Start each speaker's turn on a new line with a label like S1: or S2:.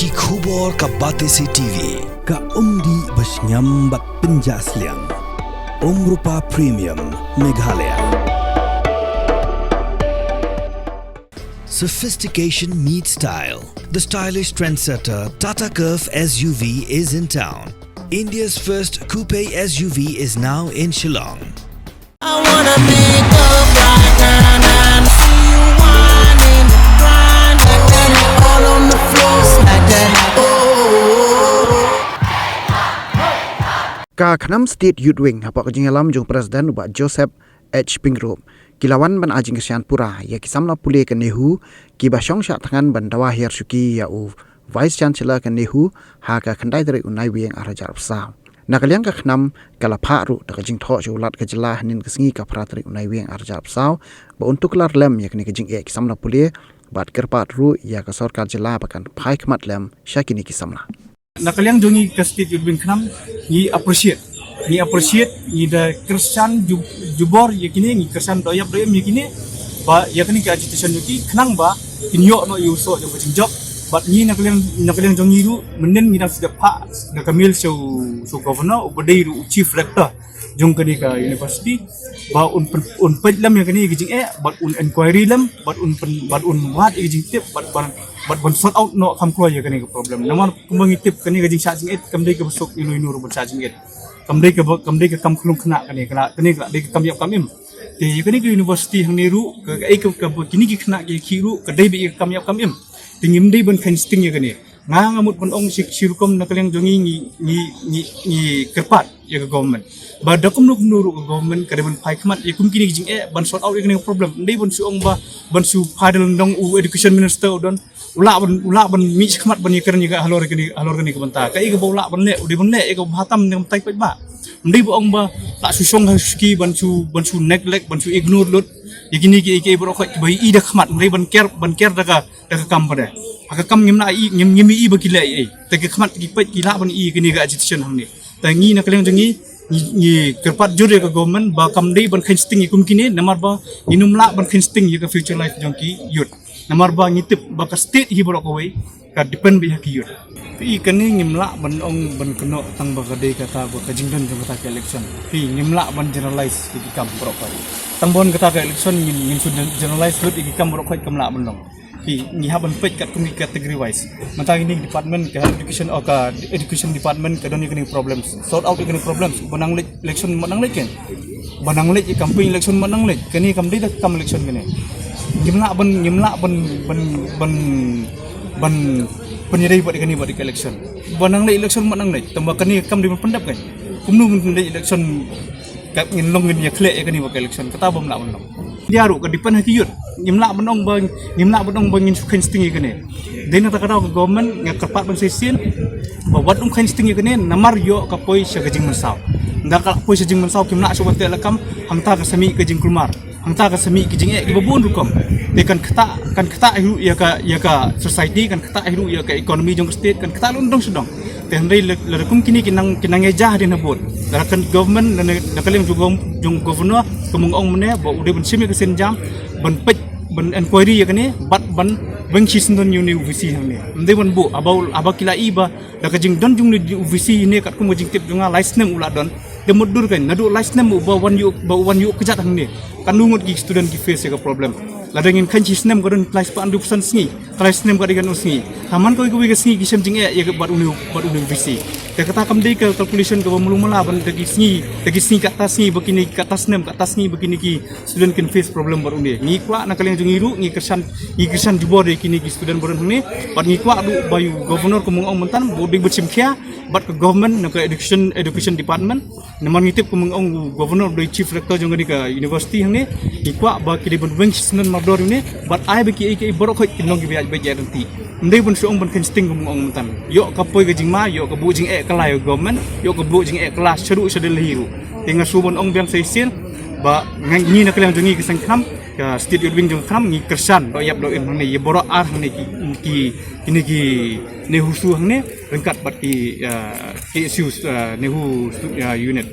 S1: ki khubor ka bate si TV
S2: ka umdi basnyam bat penjaslian Rupa Premium Meghalaya.
S1: Sophistication meets style. The stylish trendsetter Tata Curve SUV is in town. India's first coupe SUV is now in Shillong.
S3: I wanna make up right now, see you whining, grinding, all on the floor like that.
S4: Ka khanam state youth wing hapa kajing alam jung presiden ubah Joseph H Pingrop kilawan ban ajing kesian pura ya kisamna pule ke nehu ki basyong syak tangan ban dawa hier suki ya u vice chancellor ke nehu ha ka khandai dari unai wieng arajar psa nakaliang ka khanam kala pharu ta kajing tho julat ke jela hanin kesengi ka pratri unai wieng arajar psa ba untuk lar lem ya kini kajing e kisamna pule bat kerpat ru ya ka sarkar jela bakan phai khmat lem syakini kisamna
S5: nakaliang jongi ke state youth wing khnam ni appreciate ni da kersan jubor yakini ni kersan doyap yakini ba yakini ke agitation yuki khnang ba kinyo no yuso jo jinjok but ni nakaliang jongi ru menen ni da sedap pa da kamil so governor ubadai ru chief rector jong kani ka university ba un pejlam yakini gijing but un inquiry lam but un wat gijing tip but sort out no kam kro yakini ka problem namar kumbangi tip kani gijing charging kamdai ka besok inu ru charging kamdai ka kam khulung khna kani ka dei kam yap kamim te yakini ka university hang neru ka kini ki khna ki khiru ka dei bi kam yap kamim tingim dei ban khan sting yakini ngamut pun ong sirukom nakaliang jongi ni kerpat ya ke government ba dakum nuru ke government kada ban pai khmat yakum kini jing ban sort out yakini problem dei ban su ong ba ban su padal dong education minister don ula ban mi khmat ban yakern juga halor kini ke banta kai ke bola ban le udi ban le ke batam nem tai pai ba dei bo ong ba tak susong ski ban su neglect ban su ignore lot yakini ke bro khoi bai ida khmat dei ban ker daga kam pada aka kam ngim i bakila ai te ke khmat ki pet ki la ban i kini ga agitation hamni ta ngi na kaleng jangi ni kerpat jure ke government ba kam dei ban khin sting ikum kini namar ba inum la ban khin sting ka future life jongki youth namar ba ngitip ba ka state hi bro ko wei ka depend bi ki youth pi kani ngim la ban ong ban keno tang ba ka dei kata ba ka jingdan jong kata ke election pi ngim la ban generalize ki kam bro ko tang bon kata ke election ngim sudah generalize lut ki kam bro ko kam la ban long ni haban pet kat kumi category wise mata ini department ke education department ke doni kini problems sort out kini problems banang election menang lek campaign election menang lek kini kam dia kam election kini ngimla ban penyirai buat kini buat election banang lek election menang lek tambah kini kam di pendap kan kumnu election kat ngilong ni klek kini buat election kata bom la menang dia ru ke depan hati yut ngimla benong bang insukan stingi kene dena ta kada government nga kerpat bang sesin ba wat khan stingi kene namar yo ka poi sya gajing mansau nda ka poi sya jing mansau kimna so bate lakam hangta ka sami ke jing kulmar hangta ka sami ke jing ibabun rukom de kan kata hiru ya ka society kan kata hiru ya ka economy jong state kan kata lundong sedong tendai lekum kini kinang ejah din habot darakan government nakalim jong governor kumung ong mene ba ude ban simi ke senjam ban pet ban inquiry ya kene bat ban bangsis don university hamne mde ban bu abau kila iba da kajing don jung university ne kat kum jing tip junga license ula don de modur kan nadu license ba wan yu kejat hamne kan lungut gi student gi face ka problem ladangin kan sistem godon place pa andu pesan sngi place nem gadigan usngi haman ko gi sngi gi semjing ya bat university te kata kam dei ke calculation ke mulung mala ban dagi sngi kat tas sngi begini kat tas nem kat tas sngi begini ki student can face problem baru ni ngi kwa na kalian jungi ru ngi kersan jubor de kini ki student baru ni bat ngi kwa du bayu governor ko mung ong mentan boding becim khia bat ke government na ke education department naman ngitip ko mung ong governor do chief rector jong ni ke university ni ngi kwa ba ki de ban bench sunan mabdor ni bat ai beki borok khoi kinong gi biaj baje nanti ndai bun suong ban kinsting ko mung ong mentan yo ka poi ke jing ma yo ka bu jing kelai government yo ka bu jing kelas seru sedel hiru tinga subon ong biang seisin ba ngi na kalian jongi kesang kham ka state youth wing jong kham ngi kersan do yap do in ni ye borok ar ni ki ne husu hang ne rengkat bat ki issues ne hu unit